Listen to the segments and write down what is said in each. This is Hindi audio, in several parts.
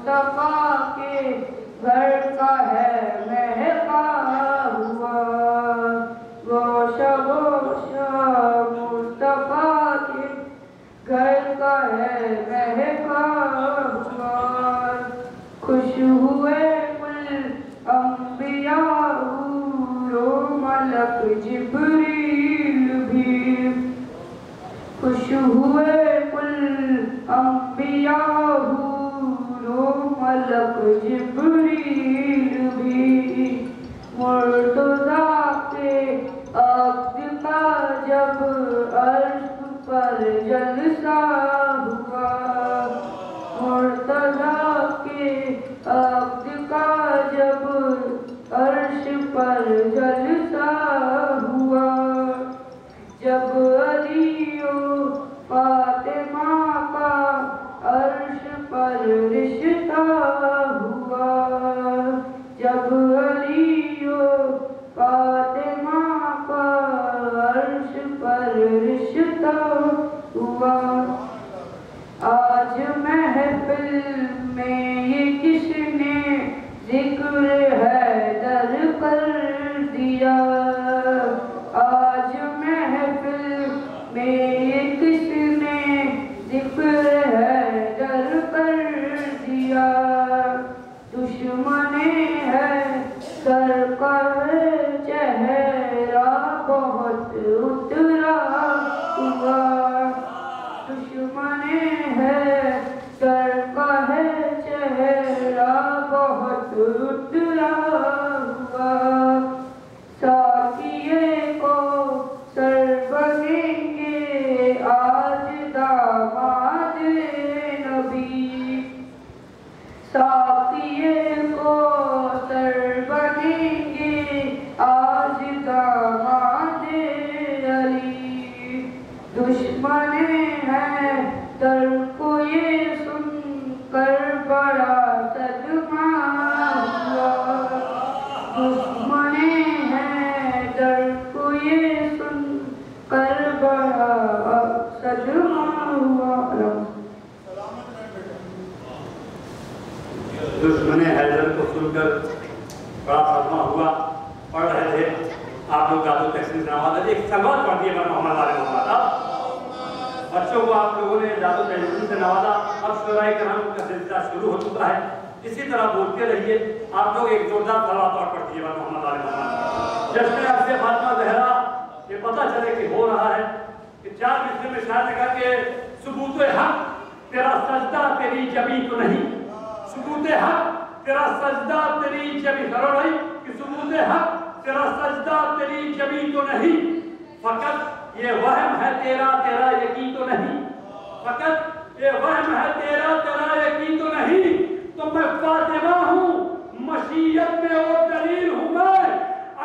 मुस्तफा के घर का है महका हुआ, वो शबो मुस्तफा के घर का है महका हुआ। खुश हुए कुल अंबिया रो मलक जिब्रील भी, खुश हुए कुल अंबिया रो मलक जिब्रील भी। मुर्तज़ा के अब्द का जब अर्श पर जलसा हुआ, मुर्तज़ा के अब्द का जब अर्श पर जलसा हुआ। जब अलियो फातिमा का अर्श पर रिश्ता हुआ, जब अलियो फातिमा का अर्श पर रिश्ता हुआ। आज महफिल में ये किसने जिक्र हैदर कर दिया, आज महफिल में ये किसने जिक्र हैदर कर दिया। दुश्मने है सर पर चेहरा बहुत उतरा हुआ, दुश्मने है सर का है चेहरा बहुत उतरा हुआ। साकिए को सर बनेंगे आज दामाद नबी, साकिए को सर बनेंगे आज दामाद अली। दुश्मने है दर को ये सुनकर बड़ा सदमा हुआ, दुश्मने है दर को ये सुनकर बड़ा सदमा हुआ। दुश्मने हैदर को सुनकर बड़ा सदमा हुआ। पढ़ रहे थे आप लोग जादू तहसीन से नवाजा, एक सलवार पढ़ दिए मोहम्मद वाले मोहम्मद। बच्चों को आप लोगों ने जादू तहसीन से नवाजा, अब शुराए करम का सिलसिला शुरू हो चुका है। इसी तरह बोलते रहिए। आप लोग एक जोरदार सलवार पढ़ दिए मोहम्मद वाले मोहम्मद। जश्न अब्दे फातिमा ज़हरा ये पता चले कि हो रहा है कि 4 मिसरे में शायद लिखा कि सबूत हक तेरा सजदा तेरी जबी तो नहीं, सबूत हक तेरा सजदा तेरी जबी, करो भाई कि सबूत हक तेरा सजदा तेरी जबी तो नहीं, फकत ये वहम है तेरा तेरा यकीन तो नहीं, फकत ये वहम है तेरा तेरा यकीन तो नहीं। तो मैं फातिमा हूँ मशीयत में और दलील हूँ मैं,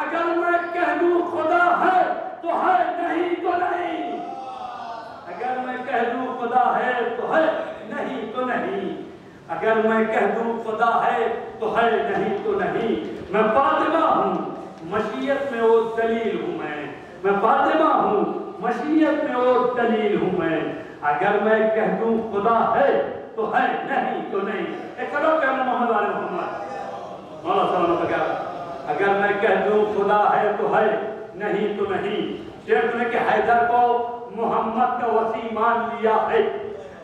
अगर मैं कह दूँ खुदा है तो है, नहीं तो नहीं, अगर मैं कह दूँ खुदा है तो है, नहीं तो नहीं, अगर मैं कह दूँ खुदा है तो है, नहीं तो नहीं। मैं फातिमा हूँ मशीयत में वो दलील हूँ मैं फातिमा हूँ मशीयत में वो दलील हूँ मैं, अगर मैं कह दूँ खुदा है तो है, नहीं तो नहीं। एक करो कहना मोहम्मद वाले मोहम्मद मौला सलाम का, अगर मैं कह दूँ खुदा है तो है, नहीं तो नहीं। शेख ने कि हैदर को मोहम्मद का वसी मान लिया है,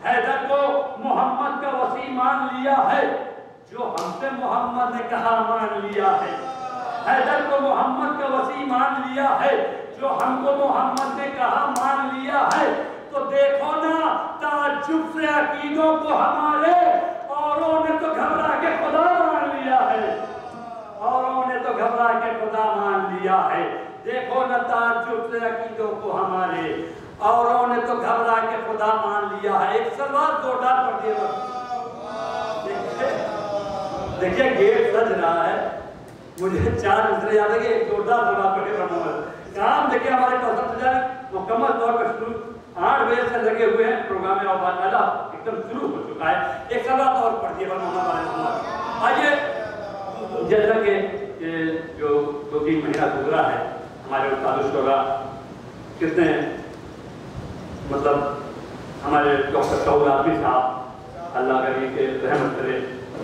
हैदर को मोहम्मद का वसी मान लिया है, जो हमसे मोहम्मद ने कहा मान लिया है, हैदर को मोहम्मद का वसी मान लिया है, जो हमको मोहम्मद ने कहा मान लिया है। तो देखो ना ताज्जुब से अकीदों को हमारे, औरों ने तो घबरा के खुदा मान लिया है, औरों ने तो घबरा के खुदा मान लिया है। देखो ना ताज्जुब से अकीदों को हमारे, औरों ने तो घबरा के खुदा मान लिया है। एक सवाल जोरदार पढ़ दिए, देखिए गेट सज रहा है, मुझे 4 मिसरे याद है कि एक जोरदार सवाल पढ़े ब्रह्मों काम। देखिए हमारे पास मुकम्मल तौर पर शुरू 8 बजे से लगे हुए हैं, प्रोग्राम में बाकायदा एकदम शुरू हो चुका है। एक सवाल और पढ़ दिए ब्रह्मों। आइए, जैसा कि जो 2-3 महीना गुजरा है, हमारे उस्ताद कितने मतलब हमारे डॉक्टर सऊद आदमी साहब, अल्लाह करीम के रहमत करे।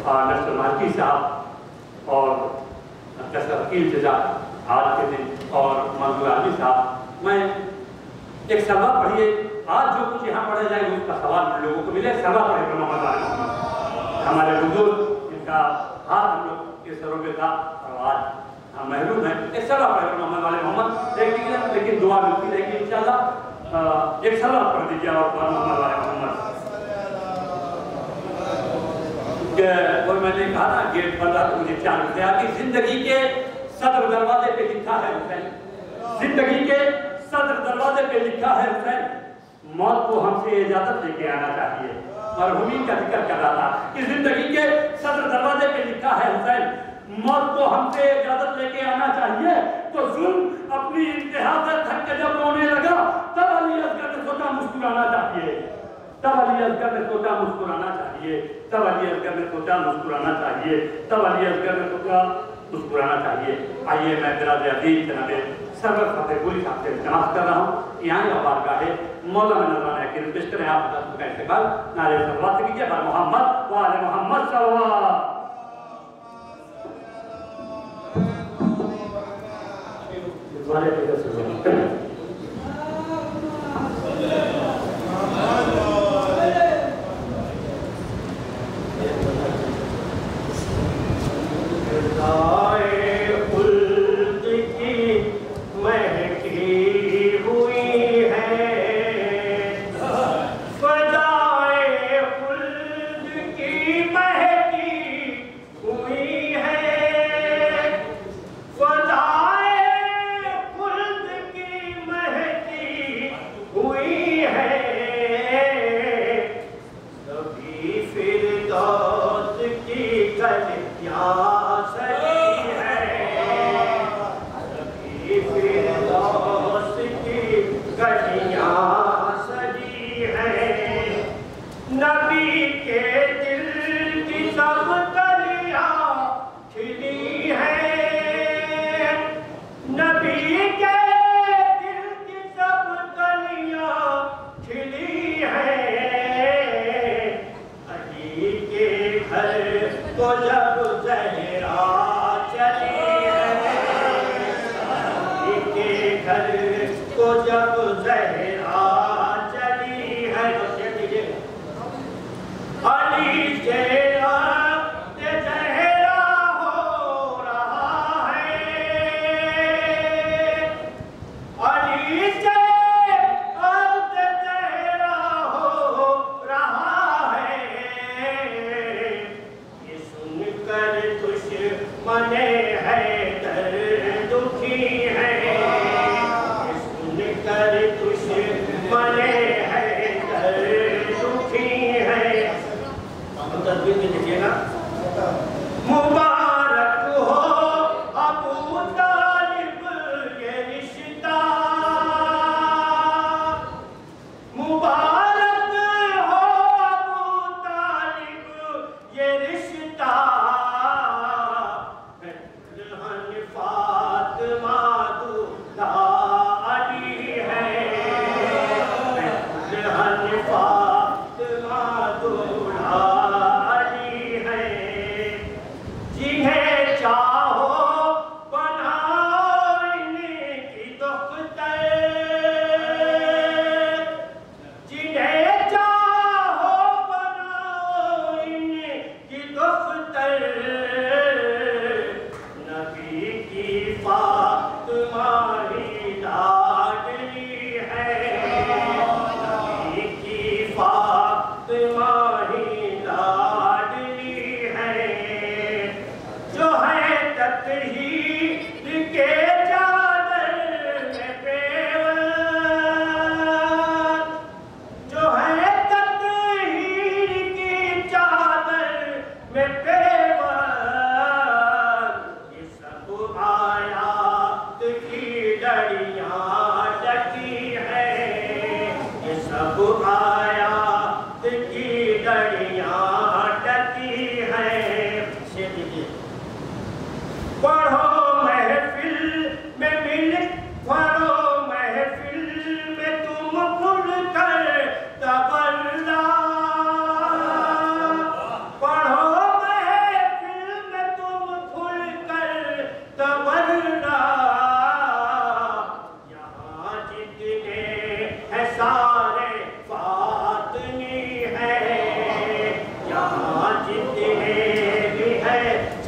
डॉक्टर मार्की साहब और डॉक्टर वकील जजा आज के दिन और मंजूर आदमी साहब, मैं एक सवाल पढ़िए, आज जो कुछ यहाँ पढ़ा जाएगा उसका सवाल लोगों को मिले। सवाल पढ़े मोहम्मद वाले मोहम्मद, हमारे बुजुर्ग इनका हाथ हम लोग के सरों पे था और आज हम महरूम हैं। एक सवाल पढ़े मोहम्मद वाले मोहम्मद, लेकिन दुआ मिलती रहेगी इंशाल्लाह। एक सवाल पढ़ दीजिए और मोहम्मद वाले मोहम्मद। वो मैंने कहा ना गेट बंद था तो मुझे ख्याल गया कि जिंदगी के सदर दरवाजे पे लिखा है हुसैन, जिंदगी के सदर दरवाजे पे लिखा है हुसैन, मौत को हमसे इजाजत लेके आना चाहिए। मरहूमी का जिक्र कर रहा था कि जिंदगी के सदर दरवाजे पे लिखा है हुसैन, मौत को हमसे इजाजत लेके आना चाहिए। तो जुल्म अपनी इंतहा से थक के जब रोने लगा तब अली असगर ने सोचा मुस्कुराना चाहिए, तब अली असगर ने सोचा मुस्कुराना चाहिए, तब अली असगर ने सोचा मुस्कुराना चाहिए, तब अली असगर ने सोचा मुस्कुराना चाहिए। आइए मैं मेरा अजीज जनाबे सरवर फतेहपुरी साहब से इल्तिमास कर रहा हूँ, यहाँ का बारगाह है मौलाना नजराना की पेश करें। आप का इस्तेमाल नारे सलवात कीजिए पर मोहम्मद व आले मोहम्मद सल्लल्लाहु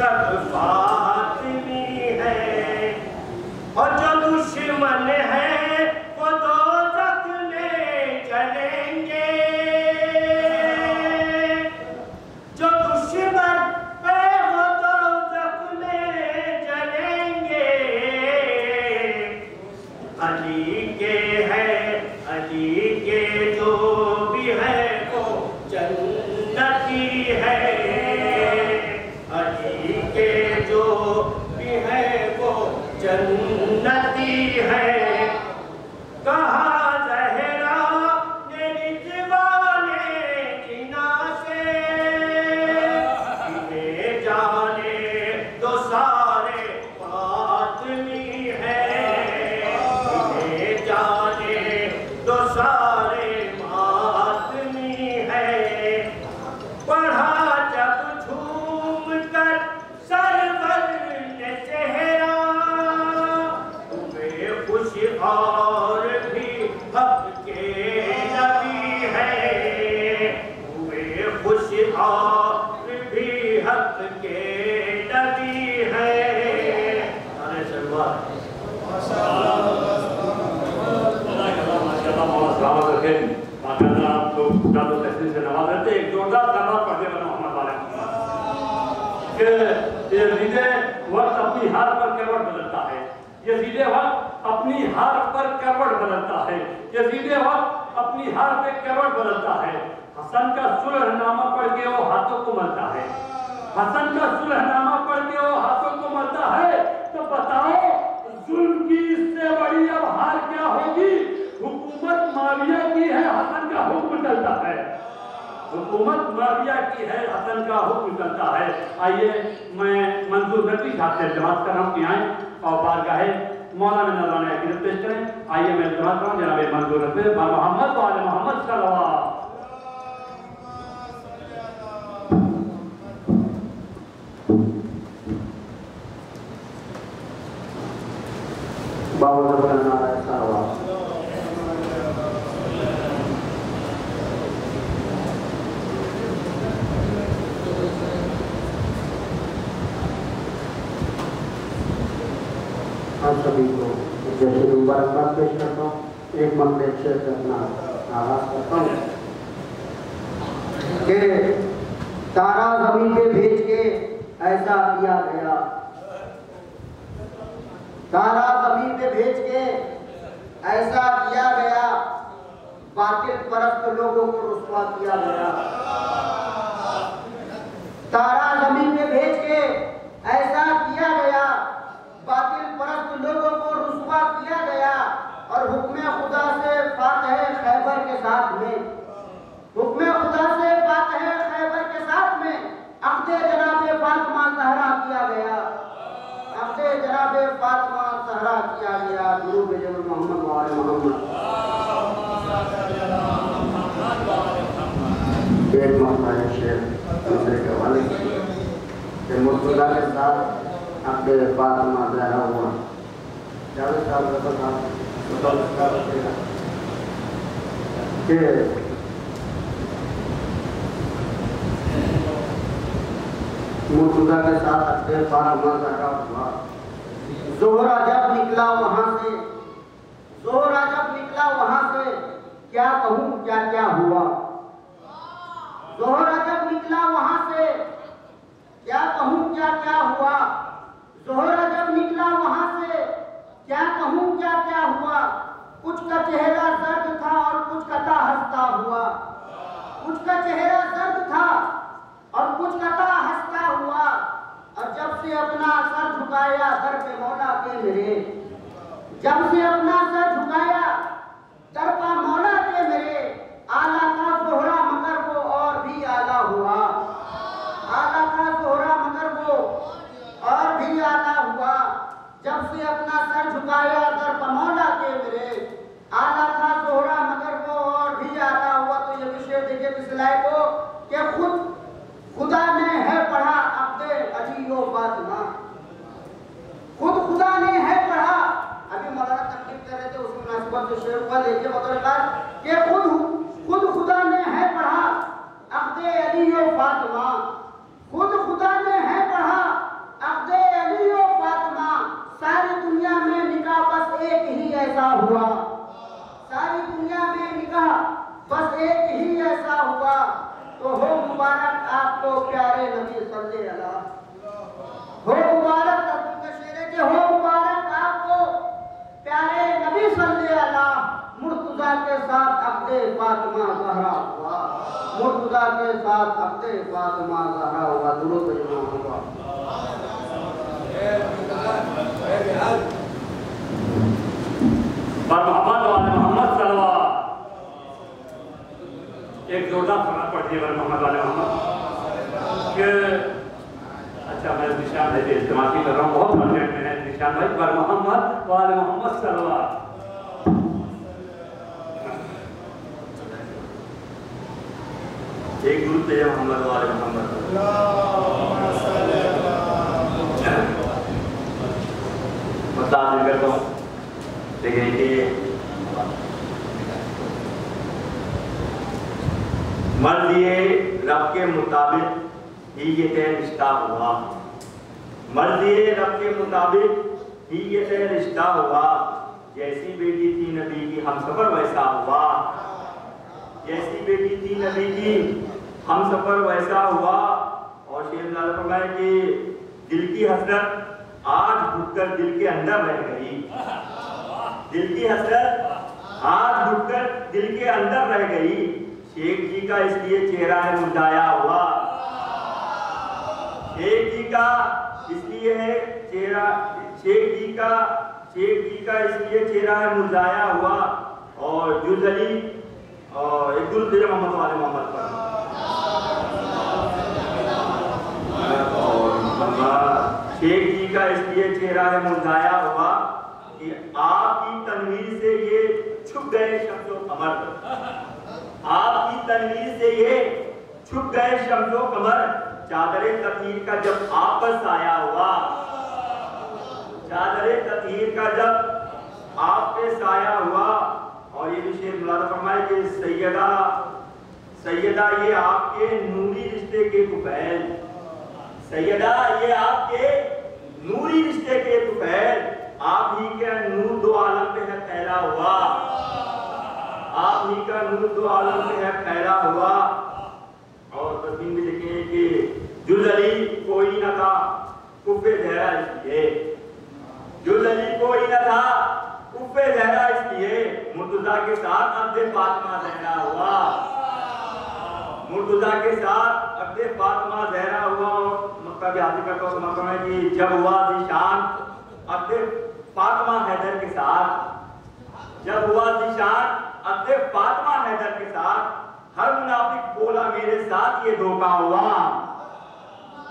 सब फातिमी है, और जो दुश्मन है वो दोज़ख में जलेंगे। जो दुश्मन है वो दोज़ख में जलेंगे। अली के है, अली के जो भी है वो जन्नती है। अली के जो भी है वो जन्नती है। कहा ज़हरा ने रिज़वाने जिना से, इन्हें जाने दो सारे फातिमी है। इन्हें जाने दो सारे फातिमी है। पढ़ा जब झूम कर सरवर ने चेहरा, तुम्हें खुश और भी हक के नबी है। तुम्हें खुश और भी हक के नबी है। अरे सरवर माशाअल्लाह आप लोग जादू तहसील से नवाज रहते। एक जोरदार सलाम पढ़ते बनो मोहम्मद वाले कि यजीद वक्त अपनी हार पर करवट बदलता है। यजीद वक्त अपनी हार पर करवट बदलता है। यजीद वक्त अपनी हार पे करवट बदलता है। हसन का सुलहनामा पढ़ के वो हाथों को मलता है। हसन का सुलहनामा पढ़ के वो हाथों को मलता है। तो बताओ जुल्म की इससे बड़ी अब हार क्या होगी? हुकूमत माविया की है, हसन का हुक्म चलता है। हुकूमत माविया की है, हसन का हुक्म चलता है। आइए मैं मंजूर नकवी साहब से इल्तिमास कर रहा हूँ कि आए और बारगाहे मौला में नजराने अकीदत पेश करें। आइए मैं इल्तिमास कर रहा हूँ जनाब मंजूर नकवी मोहम्मद वाले मोहम्मद सल्लल्लाहु आप सभी को जैसे मुबारकबाद पेश करता हूँ। एक मरतबे से अपना आगाज करता हूँ कि तारा जमीन पे भेज के ऐसा किया गया। तारा जमीन पे भेज के ऐसा किया गया। बातिल परस्त लोगों को रुस्वा किया गया। तारा जमीन पे भेज के ऐसा किया गया। बातिल परस्त लोगों को रुस्वा किया गया। और हुक्म खुदा से फातह खैबर के साथ में, हुक्म खुदा से फातह खैबर के साथ में अक़्दे जनाब फातिमा ज़हरा किया गया। अक़्दे जनाब फातिमा ज़हरा किया गया। दुरूद जनाब मोहम्मद वाले मोहम्मद। एक मौका शेर दूसरे के हवाले से मुर्तज़ा के साथ अक़्दे फातिमा ज़हरा हुआ। जावेद साहब कि मुर्तज़ा के साथ अक़्दे फातिमा ज़हरा हुआ। ज़ोहरा जब निकला वहाँ से, ज़ोहरा जब निकला वहाँ से, क्या कहूँ क्या क्या हुआ। ज़ोहरा जब निकला वहाँ से, क्या कहूँ क्या क्या हुआ। ज़ोहरा जब निकला वहाँ से, क्या कहूँ क्या क्या हुआ। कुछ का चेहरा दर्द था और कुछ का हंसता हुआ। कुछ का चेहरा दर्द था और कुछ का हंसता हुआ। और जब से अपना सर झुकाया दर पे मौला के मेरे, जब से अपना सर झुकाया दर पर मौला के मेरे, आला था ज़ोहरा मगर वो और भी आला हुआ। आला था ज़ोहरा मगर वो और भी आला हुआ। जब से अपना सर झुकाया दर पर मौला के मेरे, आला था ज़ोहरा मगर वो और भी आला हुआ। तो ये विषय देखिए पिछलाई को कि खुदा ने है पढ़ा अक़्दे अली व फातिमा। खुद खुदा ने है पढ़ा। अभी मौलाना तकलीफ कर रहे थे उसमें मुनासिबत से शेर हुआ। देखिए बतौर कि खुद खुदा ने है पढ़ा अक़्दे अली व फातिमा। खुद खुदा ने है पढ़ा तो हो मुबारक आपको प्यारे नबी सल्लल्लाहु अलैहि वसल्लम। हो मुबारक रसूल के शेरे के हो मुबारक आपको प्यारे नबी सल्लल्लाहु अलैहि वसल्लम। मुर्तजा के साथ अब्दे फातिमा ज़हरा हुआ, मुर्तजा के साथ अब्दे फातिमा ज़हरा हुआ। दुरूद जमा हुआ। मोहम्मद सल्लल्लाहु एक जोरदार सलात पढ़ती है मोहम्मद वाले मोहम्मद कि अच्छा मैं निशान भाई इस्तेमाल कर रहा हूँ बहुत अर्जेंट मैंने निशान भाई पर मोहम्मद वाले मोहम्मद सल्लल्लाहु एक ग्रुप है मोहम्मद वाले मोहम्मद बता करता हूँ देखिए कि मर्ज़िए रब के मुताबिक ही ये तय रिश्ता हुआ, मर्ज़िए रब के मुताबिक ही ये तय रिश्ता हुआ। जैसी बेटी थी नबी की हमसफर वैसा हुआ, जैसी बेटी थी नबी की हमसफर वैसा हुआ। और शेर लाल फरमाए कि दिल की हसरत आज घुटकर दिल के अंदर रह गई, दिल की हसरत आज घुटकर दिल के अंदर रह गई। शेख जी का इसलिए चेहरा है मुरझाया हुआ, शेख जी का इसलिए है चेहरा, शेख जी का इसलिए चेहरा है मुरझाया हुआ। और जुजली और एक दुरूद मोहम्मद वाले मोहम्मद पर और शेख जी का इसलिए चेहरा है मुरझाया हुआ कि आपकी तनवीर से ये छुप गए शम्सो कमर, आपकी तनवीर से ये छुप गए शम्सो कमर। चादरे तकीर का जब आप पर साया हुआ, चादरे तकीर का जब आप पे साया हुआ। और ये भी शेर मुलादा फरमाए कि सैयदा सैयदा ये आपके नूरी रिश्ते के तुफैल, सैयदा ये आपके नूरी रिश्ते के तुफैल। आप ही के नूर दो आलम पे है फैला हुआ, आप ही का नूर दो आलम में है फैला हुआ। और तस्वीर में देखें कि जुजली कोई न था कुफे जहरा इसलिए, जुजली कोई न था कुफे जहरा इसलिए। मुर्तजा के साथ अब्दे फातिमा जहरा हुआ, मुर्तजा के साथ अब्दे फातिमा जहरा हुआ। और मक्का के हाथी का तो मक्का है कि जब हुआ निशान अब्दे फातिमा हैदर के साथ, जब हुआ निशान अब्दे फातिमा हैदर के साथ। हर मुनाफिक बोला मेरे साथ ये धोखा हुआ,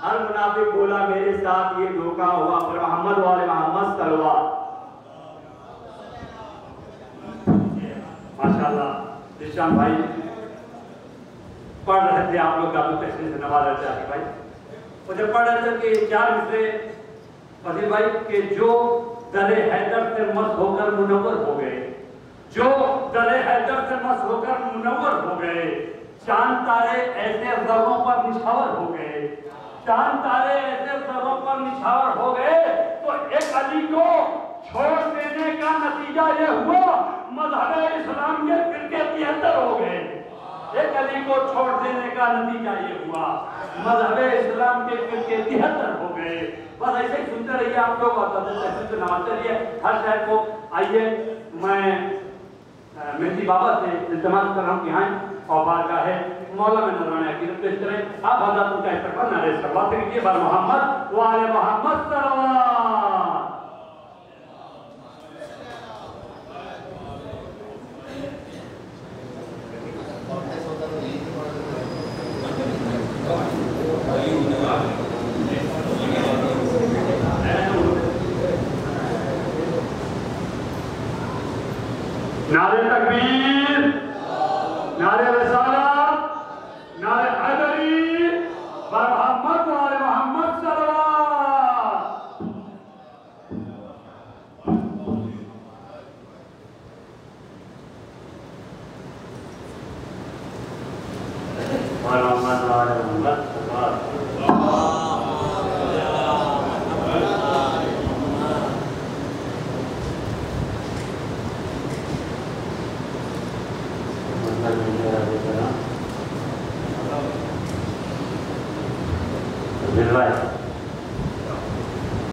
हर मुनाफिक बोला मेरे साथ ये धोखा हुआ। पर मोहम्मद वाले मोहम्मद सल्लल्लाहु माशाल्लाह निशान भाई पढ़ रहे थे, आप लोग का तो तहसील से नवाज रहे थे भाई। और जब पढ़ रहे थे कि चार मिसरे फजील भाई के जो दरे हैदर से मस्त होकर मुनव्वर हो गए, जो दरे हैदर से मस्त होकर मुनव्वर हो गए। चांद तारे ऐसे जर्रों पर निछावर हो गए, चांद तारे ऐसे जर्रों पर निछावर हो गए। तो एक अली को छोड़ देने का नतीजा ये हुआ मज़हब इस्लाम के फिरके 73 हो गए। एक अली को छोड़ देने का नतीजा ये हुआ मज़हब इस्लाम के फिरके 73 हो गए। बस ऐसे ही सुनते रहिए आप लोग और तहसील से नवाजते रहिए हर शहर को। आइए मैं मेहदी बाबा से इल्तिमास कर रहा हूँ कि हाँ और बारगाह है मौला में नजराना अकीदत पेश करें। आप हज़रात उनका इस्तकबाल नारे से बात कीजिए। बर मोहम्मद वाले मोहम्मद सल्लल्लाहु। नारे तकबीर, नारे रिसालत, नारे हैदरी, बर मोहम्मद वाले मोहम्मद सल्लल्लाहु। बर मोहम्मद वाले मोहम्मद सल्लल्लाहु। भिजवाए